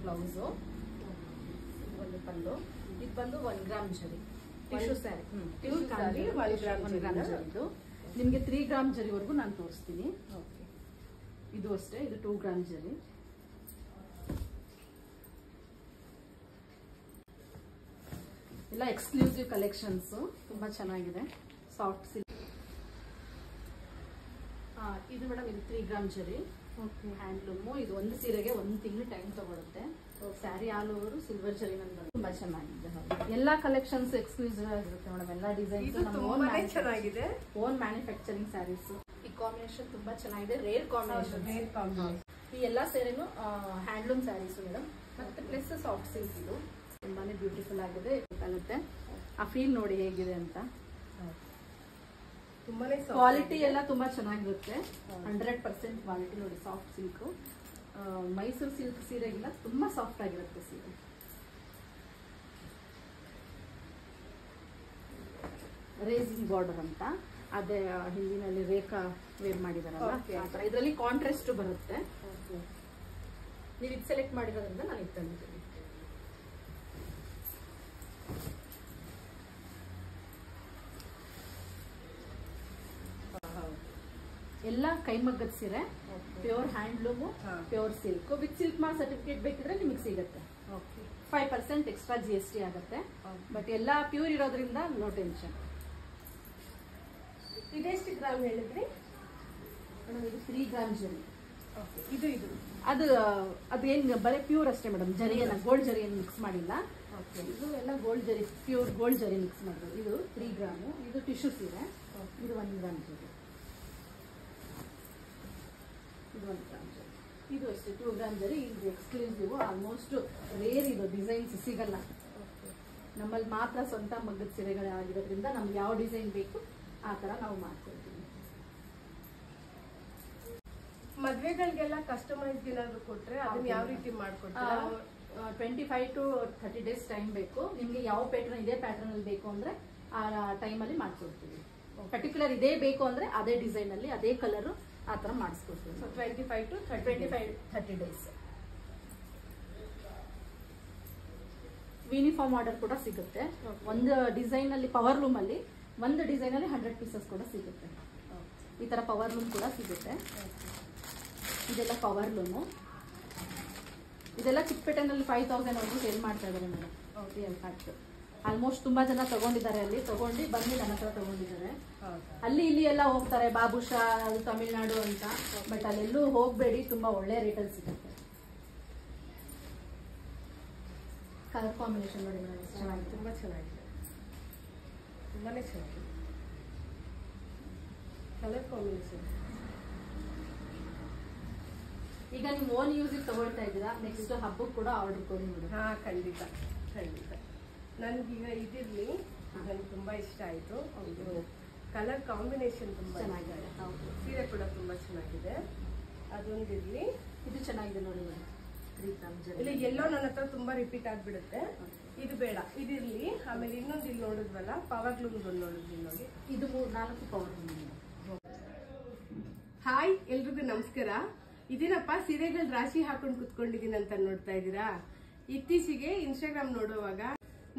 Blouse, ಒಂದು ಪಲ್ಲು. ಇದು ಬಂದು 1 ಗ್ರಾಮ್ ಜರಿ ಟಿಶ್ಯೂ ಸ್ಯಾರಿ. ಇದು ನಿಮ್ಗೆ 3 ಗ್ರಾಮ್ ಜರಿವರೆಗೂ ನಾನು ತೋರಿಸ್ತೀನಿ. ಇದು ಅಷ್ಟೇ, ಇದು 2 ಗ್ರಾಮ್ ಜರಿ. ಎಲ್ಲ ಎಕ್ಸ್ಕ್ಲೂಸಿವ್ ಕಲೆಕ್ಷನ್ಸ್, ತುಂಬಾ ಚೆನ್ನಾಗಿದೆ. Soft silk. ಇದು ಮೇಡಮ್ ಇದು 3 ಗ್ರಾಮ್ ಜರಿ ಹ್ಯಾಂಡ್ಲೂಮು. ಇದು ಒಂದು ಸೀರೆಗೆ 1 ತಿಂಗಳು ಟೈಮ್ ತಗೊಳುತ್ತೆ. ಸ್ಯಾರಿ ಆಲ್ ಓವರ್ ಸಿಲ್ವರ್ ಜರಿ ನಂದು ತುಂಬಾ ಚೆನ್ನಾಗಿದೆ. ಎಲ್ಲಾ ಕಲೆಕ್ಷನ್ಸ್ ಎಕ್ಸ್ಕ್ಲೂಸಿವ್ ಆಗಿರುತ್ತೆ ಮೇಡಮ್. ಎಲ್ಲಾ ಡಿಸೈನ್ಸ್ ಚೆನ್ನಾಗಿದೆ. Own manufacturing sarees. ಈ ಕಾಂಬಿನೇಷನ್ ತುಂಬಾ ಚೆನ್ನಾಗಿದೆ. Rare combination. ಈ ಎಲ್ಲಾ ಸೀರೆನು ಹ್ಯಾಂಡ್ಲೂಮ್ ಸ್ಯಾರೀಸ್ ಮೇಡಮ್. ಮತ್ತೆ ಪ್ಲಸ್ ಸಾಫ್ಟ್ ಸಿಲ್ಕ್. ಇದು ತುಂಬಾನೇ ಬ್ಯೂಟಿಫುಲ್ ಆಗಿದೆ. ಗೊತ್ತಾಗುತ್ತೆ ಆ ಫೀಲ್ ನೋಡಿ ಹೇಗಿದೆ ಅಂತ. ಕ್ವಾಲಿಟಿ ಎಲ್ಲ ತುಂಬಾ ಚೆನ್ನಾಗಿರುತ್ತೆ. 100% ಕ್ವಾಲಿಟಿ ನೋಡಿ. ಸಾಫ್ಟ್ ಸಿಲ್ಕ್, ಮೈಸೂರು ಸಿಲ್ಕ್ ಸೀರೆಗಿಲ್ಲ ತುಂಬಾ ಸಾಫ್ಟ್ ಆಗಿರುತ್ತೆ ಸೀರೆ. ರೇಸಿಂಗ್ ಬಾರ್ಡರ್ ಅಂತ ಅದೇ ಹಿಂದಿನಲ್ಲಿ ರೇಖಾ ವೇರ್ ಮಾಡಿದಾರಲ್ಲ ಆತರ. ಇದರಲ್ಲಿ ಕಾಂಟ್ರಾಸ್ಟ್ ಬರುತ್ತೆ. ನೀವು ಇದು ಸೆಲೆಕ್ಟ್ ಮಾಡಿರೋದ್ರಿಂದ ನಾನು ಇದು ತಂದಿದ್ದೀನಿ. ಎಲ್ಲ ಕೈಮಗ್ಗದ ಸೀರೆ, pure handloom, pure silk. With silk mark certificate ಬೇಕಿದ್ರೆ ನಿಮಗೆ ಸಿಗುತ್ತೆ. 5% ಎಕ್ಸ್ಟ್ರಾ GST ಆಗುತ್ತೆ. ಬಟ್ ಎಲ್ಲ ಪ್ಯೂರ್ ಇರೋದ್ರಿಂದ ನೋ ಟೆನ್ಷನ್. ಇದೆಷ್ಟು ಗ್ರಾಮ್ ಹೇಳಿದ್ರಿ? ಇದು 3 ಗ್ರಾಮ್ ಜರಿ. ಇದು ಅದೇನು ಬರೀ ಪ್ಯೂರ್ ಅಷ್ಟೇ ಮೇಡಮ್. ಜರಿಯನ್ನ ಗೋಲ್ಡ್ ಜರಿ ಏನು ಮಿಕ್ಸ್ ಮಾಡಿಲ್ಲ. ಇದು ಎಲ್ಲ ಗೋಲ್ಡ್ ಜರಿ, ಪ್ಯೂರ್ ಗೋಲ್ಡ್ ಜರಿ ಮಿಕ್ಸ್ ಮಾಡಿದ್ರು. ಇದು 3 ಗ್ರಾಮು. ಇದು ಟಿಶ್ಯೂ ಸೀರೆ. ಇದು 1 ಗ್ರಾಮ್ ಜರಿ. ಇದು 1 ಗ್ರಾಮ್ ಜರಿ. ಇದು ಅಷ್ಟೇ 2 ಗ್ರಾಮ್ ಜರಿ. ಇದು ಎಕ್ಸ್ಕ್ಲೂಸಿವ್, ಆಲ್ಮೋಸ್ಟ್ ರೇರ್. ಇದು ಡಿಸೈನ್ಸ್ ಸಿಗಲ್ಲ ನಮ್ಮಲ್ಲಿ. ಮಾತ್ರ ಸ್ವಂತ ಮಗ್ಗದ ಸೀರೆಗಳಾಗಿರೋದ್ರಿಂದ ನಮ್ಗೆ ಯಾವ ಡಿಸೈನ್ ಬೇಕು ಆ ತರ ನಾವು ಮಾಡ್ಕೊಳ್ತೀವಿ. ಮದ್ವೆಗಳಿಗೆಲ್ಲ ಕಸ್ಟಮೈಸ್ ಏನಾದ್ರು ಕೊಟ್ರೆ ಅದನ್ನ ಯಾವ ರೀತಿ ಮಾಡ್ಕೊಡ್ತೀರಾ? 25 to 30 days ಟೈಮ್ ಬೇಕು. ನಿಮ್ಗೆ ಯಾವ ಪ್ಯಾಟರ್ನ್, ಇದೇ ಪ್ಯಾಟರ್ನ್ ಅಲ್ಲಿ ಬೇಕು ಅಂದ್ರೆ ಆ ಟೈಮ್ ಅಲ್ಲಿ ಮಾಡ್ಕೊಡ್ತೀವಿ. ಪರ್ಟಿಕ್ಯುಲರ್ ಇದೇ ಬೇಕು ಅಂದ್ರೆ ಅದೇ ಡಿಸೈನ್ ಅಲ್ಲಿ ಅದೇ ಕಲರ್ ಆ ತರ ಮಾಡಿಸ್ಕೊಡ್ತೀವಿ. 25 to 30 days. ಯೂನಿಫಾರ್ಮ್ ಆರ್ಡರ್ ಕೂಡ ಸಿಗುತ್ತೆ. ಒಂದು ಡಿಸೈನ್ ಅಲ್ಲಿ ಪವರ್ ಲೂಮ್ ಅಲ್ಲಿ, ಒಂದು ಡಿಸೈನ್ ಅಲ್ಲಿ 100 ಪೀಸಸ್ ಕೂಡ ಸಿಗುತ್ತೆ. ಈ ತರ ಪವರ್ ಲೂಮ್ ಕೂಡ ಸಿಗುತ್ತೆ. ಇದೆಲ್ಲ ಪವರ್ ಲೂಮು. ಇದೆಲ್ಲ ಚಿಕ್ಕಪೇಟೆನಲ್ಲಿ 5000 ವರೆಗೂ ಸೇಲ್ ಮಾಡ್ತಾ ಇದ್ದಾರೆ ಮೇಡಮ್. ಆಲ್ಮೋಸ್ಟ್ ತುಂಬಾ ಜನ ತಗೊಂಡಿದ್ದಾರೆ. ಅಲ್ಲಿ ತಗೊಂಡು ಬಂದು ನನ್ನ ಹತ್ರ ತಗೊಂಡಿದ್ದಾರೆ. ಅಲ್ಲಿ ಇಲ್ಲಿ ಎಲ್ಲ ಹೋಗ್ತಾರೆ, ಬಾಬುಷಾ, ಅದು ತಮಿಳ್ನಾಡು ಅಂತ. ಬಟ್ ಅಲ್ಲೆಲ್ಲೂ ಹೋಗ್ಬೇಡಿ, ತುಂಬಾ ಒಳ್ಳೆ ರೇಟಲ್ಲಿ ಸಿಗುತ್ತೆ. ಕಲರ್ ಕಾಂಬಿನೇಷನ್ ನೋಡಿ ಮೇಡಮ್, ಚೆನ್ನಾಗಿದೆ. ತುಂಬಾ ಚೆನ್ನಾಗಿದೆ. ತುಂಬಾನೇ ಚೆನ್ನಾಗಿದೆ ಕಲರ್ ಕಾಂಬಿನೇಷನ್. ಈಗ ನೀವು ಓನ್ ಯೂಸಿಗೆ ತಗೊಳ್ತಾ ಇದ್ದೀರಾ, ನೆಕ್ಸ್ಟ್ ಹಬ್ಬಕ್ಕೆ ಕೂಡ ಆರ್ಡರ್ ಕೊಡಿ ಮೇಡಮ್. ಹಾ, ಖಂಡಿತ ಖಂಡಿತ. ನನ್ಗೀಗ ಇದಿರ್ಲಿ, ನನಗೆ ತುಂಬಾ ಇಷ್ಟ ಆಯ್ತು. ಇದು ಕಲರ್ ಕಾಂಬಿನೇಷನ್ ತುಂಬಾ ಚೆನ್ನಾಗಿದೆ. ಸೀರೆ ಕೂಡ ತುಂಬಾ ಚೆನ್ನಾಗಿದೆ. ಅದೊಂದಿರ್ಲಿ. ಇದು ಚೆನ್ನಾಗಿದೆ ನೋಡಿ ಮೇಡಮ್. ಇಲ್ಲಿ ಎಲ್ಲೋ ನನ್ನ ಹತ್ರ ತುಂಬಾ ರಿಪೀಟ್ ಆಗ್ಬಿಡುತ್ತೆ. ಇದು ಬೇಡ, ಇದಿರ್ಲಿ. ಆಮೇಲೆ ಇನ್ನೊಂದು ಇಲ್ಲಿ ನೋಡಿದ್ವಲ್ಲ, ಪವರ್ ಲೂಮ್ ನೋಡಿದ್ವಿ ನೋಡಿ. ಇದು 4 ಪವರ್ ಲೂಮ್. ಹಾಯ್, ಎಲ್ರಿಗೂ ನಮಸ್ಕಾರ. ಇದೇನಪ್ಪ ಸೀರೆಗಳು ರಾಶಿ ಹಾಕೊಂಡು ಕುತ್ಕೊಂಡಿದೀನಿ ಅಂತ ನೋಡ್ತಾ ಇದ್ದೀರಾ. ಇತ್ತೀಚೆಗೆ ಇನ್ಸ್ಟಾಗ್ರಾಮ್ ನೋಡುವಾಗ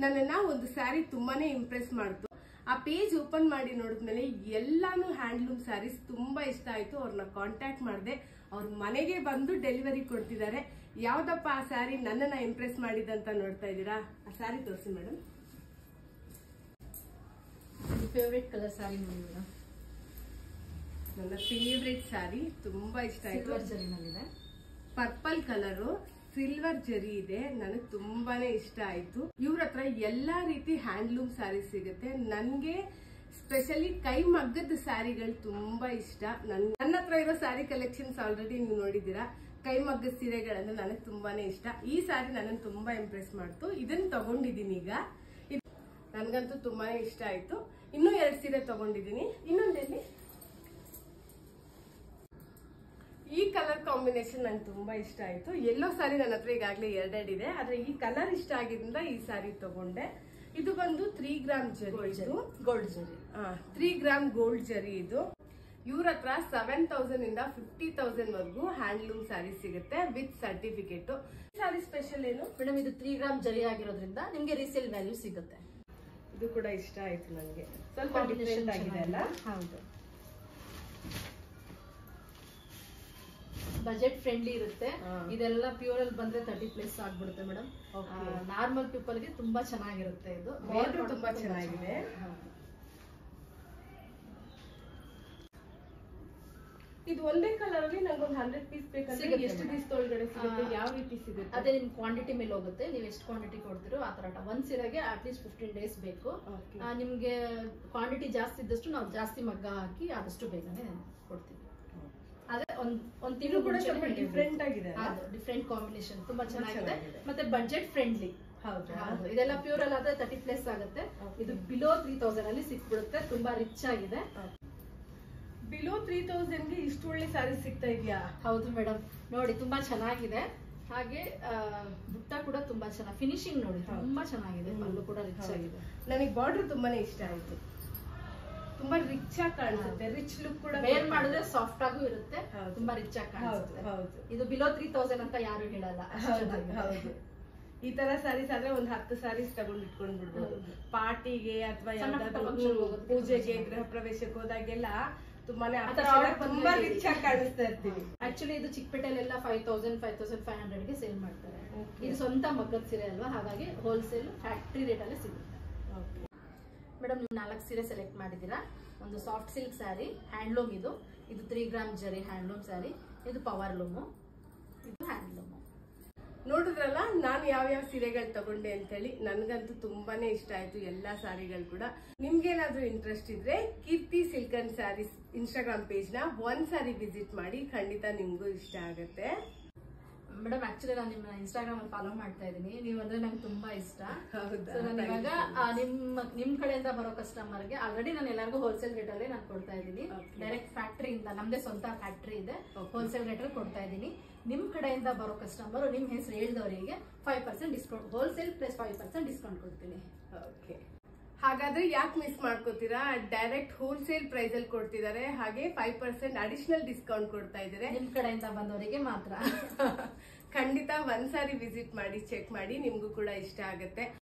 ನನ್ನನ್ನ ಒಂದು ಸ್ಯಾರಿ ತುಂಬಾನೇ ಇಂಪ್ರೆಸ್ ಮಾಡ್ತು. ಆ ಪೇಜ್ ಓಪನ್ ಮಾಡಿ ನೋಡಿದ್ಮೇಲೆ ಎಲ್ಲಾನು ಹ್ಯಾಂಡ್ಲೂಮ್ ಸ್ಯಾರೀಸ್ ತುಂಬಾ ಇಷ್ಟ ಆಯ್ತು. ಅವ್ರನ್ನ ಕಾಂಟ್ಯಾಕ್ಟ್ ಮಾಡಿದೆ. ಅವ್ರ ಮನೆಗೆ ಬಂದು ಡೆಲಿವರಿ ಕೊಡ್ತಿದ್ದಾರೆ. ಯಾವ್ದಪ್ಪ ಆ ಸ್ಯಾರಿ ನನ್ನನ್ನ ಇಂಪ್ರೆಸ್ ಮಾಡಿದಂತ ನೋಡ್ತಾ ಇದ್ದೀರಾ. ಆ ಸ್ಯಾರಿ ತೋರಿಸಿ ಮೇಡಮ್. ಫೇವ್ರೇಟ್ ಕಲರ್ ಸ್ಯಾರಿ ನೋಡಿ ಮೇಡಮ್. ನನ್ನ ಫೇವ್ರೇಟ್ ಸ್ಯಾರಿ, ತುಂಬಾ ಇಷ್ಟ ಆಯ್ತು. ಪರ್ಪಲ್ ಕಲರು, ಸಿಲ್ವರ್ ಜರಿ ಇದೆ. ನನಗೆ ತುಂಬಾನೇ ಇಷ್ಟ ಆಯ್ತು. ಇವ್ರ ಹತ್ರ ಎಲ್ಲಾ ರೀತಿ ಹ್ಯಾಂಡ್ಲೂಮ್ ಸ್ಯಾರೀಸ್ ಸಿಗುತ್ತೆ. ನನ್ಗೆ ಸ್ಪೆಷಲಿ ಕೈ ಮಗ್ಗದ ಸ್ಯಾರಿಗಳು ತುಂಬಾ ಇಷ್ಟ. ನನ್ನ ಹತ್ರ ಇರೋ ಸ್ಯಾರಿ ಕಲೆಕ್ಷನ್ಸ್ ಆಲ್ರೆಡಿ ನೀವು ನೋಡಿದೀರಾ. ಕೈ ಮಗ್ಗದ ಸೀರೆಗಳಂದ್ರೆ ನನಗೆ ತುಂಬಾನೇ ಇಷ್ಟ. ಈ ಸ್ಯಾರಿ ನನ್ನನ್ನು ತುಂಬಾ ಇಂಪ್ರೆಸ್ ಮಾಡ್ತು. ಇದನ್ನ ತಗೊಂಡಿದ್ದೀನಿ ಈಗ. ನನ್ಗಂತೂ ತುಂಬಾನೇ ಇಷ್ಟ ಆಯ್ತು. ಇನ್ನೂ 2 ಸೀರೆ ತಗೊಂಡಿದ್ದೀನಿ. ಇನ್ನೊಂದೇಲಿ ಈ ಕಲರ್ ಕಾಂಬಿನೇಷನ್ ನಂಗೆ ತುಂಬಾ ಇಷ್ಟ ಆಯ್ತು. ಎಲ್ಲೋ ಸ್ಯಾರಿ ನನ್ನ ಹತ್ರ ಈಗಾಗಲೇ 2 ಇದೆ. ಆದ್ರೆ ಈ ಕಲರ್ ಇಷ್ಟ ಆಗಿದ್ರಿಂದ ಈ ಸ್ಯಾರಿ ತಗೊಂಡೆ. ಇದು ಬಂದು 3 ಗ್ರಾಮ್ ಜರಿ, ಗೋಲ್ಡ್ ಜರಿ. 3 ಗ್ರಾಮ್ ಗೋಲ್ಡ್ ಜರಿ. ಇದು ಇವ್ರ ಹತ್ರ 7,000 ಇಂದ 50,000 ವರೆಗೂ ಹ್ಯಾಂಡ್ಲೂಮ್ ಸ್ಯಾರಿ ಸಿಗುತ್ತೆ ವಿತ್ ಸರ್ಟಿಫಿಕೇಟ್. ಸ್ಯಾರಿ ಸ್ಪೆಷಲ್ ಏನು ಮೇಡಮ್? ಇದು 3 ಗ್ರಾಮ್ ಜರಿ ಆಗಿರೋದ್ರಿಂದ ನಿಮ್ಗೆ ರೀಸೇಲ್ ವ್ಯಾಲ್ಯೂ ಸಿಗುತ್ತೆ. ಇದು ಕೂಡ ಇಷ್ಟ ಆಯ್ತು ನನಗೆ, ಸ್ವಲ್ಪ ಡಿಫರೆಂಟ್ ಆಗಿದೆ ಅಲ್ಲ? ಹೌದು, ಬಜೆಟ್ ಫ್ರೆಂಡ್ಲಿ ಇರುತ್ತೆ. ಇದೆಲ್ಲ ಪ್ಯೂರ್ ಅಲ್ಲಿ ಬಂದ್ರೆ 30+ ಆಗ್ಬಿಡುತ್ತೆ ಮೇಡಮ್. ನಾರ್ಮಲ್ ಪೀಪಲ್ ಗೆ ತುಂಬಾ ಚೆನ್ನಾಗಿರುತ್ತೆ. ಇದು ಬಾರ್ಡರ್ ತುಂಬಾ ಚೆನ್ನಾಗಿದೆ. ಇದು ಒಂದೇ ಕಲರ್ ಅಲ್ಲಿ ನಂಗೊಂದು 100 ಪೀಸ್ ಬೇಕಂದ್ರೆ ಎಷ್ಟು ದಿವಸ ಒಳಗಡೆ ಸಿಗುತ್ತೆ? ಯಾವ ರೀತಿ ಸಿಗುತ್ತೆ? ಅದೇ ನಿಮ್ ಕ್ವಾಂಟಿಟಿ ಮೇಲೆ ಹೋಗುತ್ತೆ. ನೀವು ಎಷ್ಟು ಕ್ವಾಂಟಿಟಿ ಕೊಡ್ತೀರೋ ಆ ತರ. ಒಂದ್ ಸೀರೆಗೆ ಅಟ್ಲೀಸ್ಟ್ 15 ಡೇಸ್ ಬೇಕು. ನಿಮ್ಗೆ ಕ್ವಾಂಟಿಟಿ ಜಾಸ್ತಿ ಇದ್ದಷ್ಟು ನಾವು ಜಾಸ್ತಿ ಮಗ್ಗ ಹಾಕಿ ಆದಷ್ಟು ಬೇಗನೆ ಕೊಡ್ತೀವಿ. ಅದೇ ಒಂದ್ ತಿಂಗಳು ಕೂಡ ಸ್ವಲ್ಪ ಡಿಫರೆಂಟ್ ಆಗಿದೆ, ಡಿಫರೆಂಟ್ ಕಾಂಬಿನೇಷನ್ ತುಂಬಾ ಚೆನ್ನಾಗಿದೆ. ಮತ್ತೆ ಬಜೆಟ್ ಫ್ರೆಂಡ್ಲಿ. ಹೌದು, ಇದೆಲ್ಲ ಪ್ಯೂರ್ ಅಲ್ಲಿ ಆದ್ರೆ 30+ ಆಗುತ್ತೆ. ಇದು ಬಿಲೋ 3000 ಅಲ್ಲಿ ಸಿಕ್ಬಿಡುತ್ತೆ. ತುಂಬಾ ರಿಚ್ ಆಗಿದೆ. ಬಿಲೋ 3000 ಗೆ ಇಷ್ಟು ಒಳ್ಳೆ ಸ್ಯಾರಿ ಸಿಗ್ತಾ ಇದೆಯಾ? ಹೌದು ಮೇಡಮ್, ನೋಡಿ ತುಂಬಾ ಚೆನ್ನಾಗಿದೆ. ಹಾಗೆ ಬುಟ್ಟ ಕೂಡ ತುಂಬಾ ಚೆನ್ನಾಗಿ ಫಿನಿಶಿಂಗ್ ನೋಡಿ ತುಂಬಾ ಚೆನ್ನಾಗಿದೆ. ಪಲ್ಲು ಕೂಡ ರಿಚ್ ಆಗಿದೆ. ನನಗೆ ಬಾರ್ಡರ್ ತುಂಬಾನೇ ಇಷ್ಟ ಆಯ್ತು. ತುಂಬಾ ರಿಚ್ ಆಗಿ ಕಾಣಿಸುತ್ತೆ. ರಿಚ್ ಲುಕ್ ಕೂಡ ವೇರ್ ಮಾಡಿದ್ರೆ ಸಾಫ್ಟ್ ಆಗೂ ಇರುತ್ತೆ. ತುಂಬಾ ರಿಚ್ ಆಗಿ ಕಾಣಿಸುತ್ತೆ. ಇದು ಬಿಲೋ 3000 ಅಂತ ಯಾರು ಹೇಳಲ್ಲ. ಹೌದು, ಈ ತರ ಸ್ಯಾರೀಸ್ ಆದ್ರೆ ಒಂದ್ 10 ಸ್ಯಾರೀಸ್ ತಗೊಂಡ್ ಇಟ್ಕೊಂಡ್ ಬಿಡ್ಬೋದು. ಪಾರ್ಟಿಗೆ ಅಥವಾ ಯಾವ್ದಾದ್ರು ಪೂಜೆಗೆ ಗೃಹ ಪ್ರವೇಶಕ್ಕೆ ಹೋದಾಗೆಲ್ಲ ತುಂಬಾನೇ ತುಂಬಾ ರಿಚ್ ಆಗಿ ಕಾಣಿಸ್ತಾ ಇರ್ತೀವಿ. ಆಕ್ಚುಲಿ ಇದು ಚಿಕ್ಕಪೇಟೆಲೆಲ್ಲ 5,000 5,500 ಗೆ ಸೇಲ್ ಮಾಡ್ತಾರೆ. ಇದು ಸ್ವಂತ ಮಗ್ಗದ ಸೀರೆ ಅಲ್ವಾ, ಹಾಗಾಗಿ ಹೋಲ್ಸೇಲ್ ಫ್ಯಾಕ್ಟ್ರಿ ರೇಟ್ ಅಲ್ಲೇ ಸಿಗುತ್ತೆ. ಮೇಡಮ್, ನೀವು 4 ಸೀರೆ ಸೆಲೆಕ್ಟ್ ಮಾಡಿದ್ದೀರಾ. ಒಂದು ಸಾಫ್ಟ್ ಸಿಲ್ಕ್ ಸ್ಯಾರಿ, ಹ್ಯಾಂಡ್ಲೂಮ್. ಇದು 3 ಗ್ರಾಮ್ ಜರಿ ಹ್ಯಾಂಡ್ಲೂಮ್ ಸ್ಯಾರಿ. ಇದು ಪವರ್ ಲೂಮು, ಇದು ಹ್ಯಾಂಡ್ಲೂಮು. ನೋಡಿದ್ರಲ್ಲ ನಾನು ಯಾವ್ಯಾವ ಸೀರೆಗಳು ತಗೊಂಡೆ ಅಂತ ಹೇಳಿ. ನನ್ಗಂತೂ ತುಂಬಾನೇ ಇಷ್ಟ ಆಯ್ತು ಎಲ್ಲಾ ಸ್ಯಾರಿಗಳು ಕೂಡ. ನಿಮ್ಗೇನಾದ್ರೂ ಇಂಟ್ರೆಸ್ಟ್ ಇದ್ರೆ Keerthi silk and sarees Instagram page ನ ಒಂದ್ ಸಾರಿ ವಿಸಿಟ್ ಮಾಡಿ, ಖಂಡಿತ ನಿಮ್ಗೂ ಇಷ್ಟ ಆಗುತ್ತೆ. ಮೇಡಮ್, ಆಕ್ಚುಲಿ ನಾನು ನಿಮ್ಮ ಇನ್ಸ್ಟಾಗ್ರಾಮ್ ಅಲ್ಲಿ ಫಾಲೋ ಮಾಡ್ತಾ ಇದ್ದೀನಿ. ನೀವು ಅಂದ್ರೆ ನಂಗೆ ತುಂಬಾ ಇಷ್ಟ. ನಾನು ಇವಾಗ ನಿಮ್ ಕಡೆಯಿಂದ ಬರೋ ಕಸ್ಟಮರ್ಗೆ ಆಲ್ರೆಡಿ ನಾನು ಎಲ್ಲರಿಗೂ ಹೋಲ್ಸೇಲ್ ರೇಟ್ ಅಲ್ಲಿ ನಾನು ಕೊಡ್ತಾ ಇದ್ದೀನಿ. ಡೈರೆಕ್ಟ್ ಫ್ಯಾಕ್ಟ್ರಿಯಿಂದ, ನಮ್ದೇ ಸ್ವಂತ ಫ್ಯಾಕ್ಟ್ರಿ ಇದೆ, ಹೋಲ್ಸೇಲ್ ರೇಟ್ ಅಲ್ಲಿ ಕೊಡ್ತಾ ಇದ್ದೀನಿ. ನಿಮ್ ಕಡೆಯಿಂದ ಬರೋ ಕಸ್ಟಮರ್ ನಿಮ್ ಹೆಸರು ಹೇಳಿದವರಿಗೆ 5% ಡಿಸ್ಕೌಂಟ್, ಹೋಲ್ಸೇಲ್ ಪ್ಲಸ್ 5% ಡಿಸ್ಕೌಂಟ್ ಕೊಡ್ತೀನಿ. ಓಕೆ, ಹಾಗಾದ್ರೆ ಯಾಕೆ ಮಿಸ್ ಮಾಡ್ಕೋತೀರಾ? ಡೈರೆಕ್ಟ್ ಹೋಲ್ಸೇಲ್ ಪ್ರೈಸ್ ಅಲ್ಲಿ ಕೊಡ್ತಿದ್ದಾರೆ. ಹಾಗೆ 5% ಅಡಿಷನಲ್ ಡಿಸ್ಕೌಂಟ್ ಕೊಡ್ತಾ ಇದ್ದಾರೆ. ನಿಮ್ ಕಡೆಯಿಂದ ಬಂದವರಿಗೆ ಮಾತ್ರ. ಖಂಡಿತ ಒಂದ್ಸಾರಿ ವಿಸಿಟ್ ಮಾಡಿ, ಚೆಕ್ ಮಾಡಿ, ನಿಮ್ಗೂ ಕೂಡ ಇಷ್ಟ ಆಗುತ್ತೆ.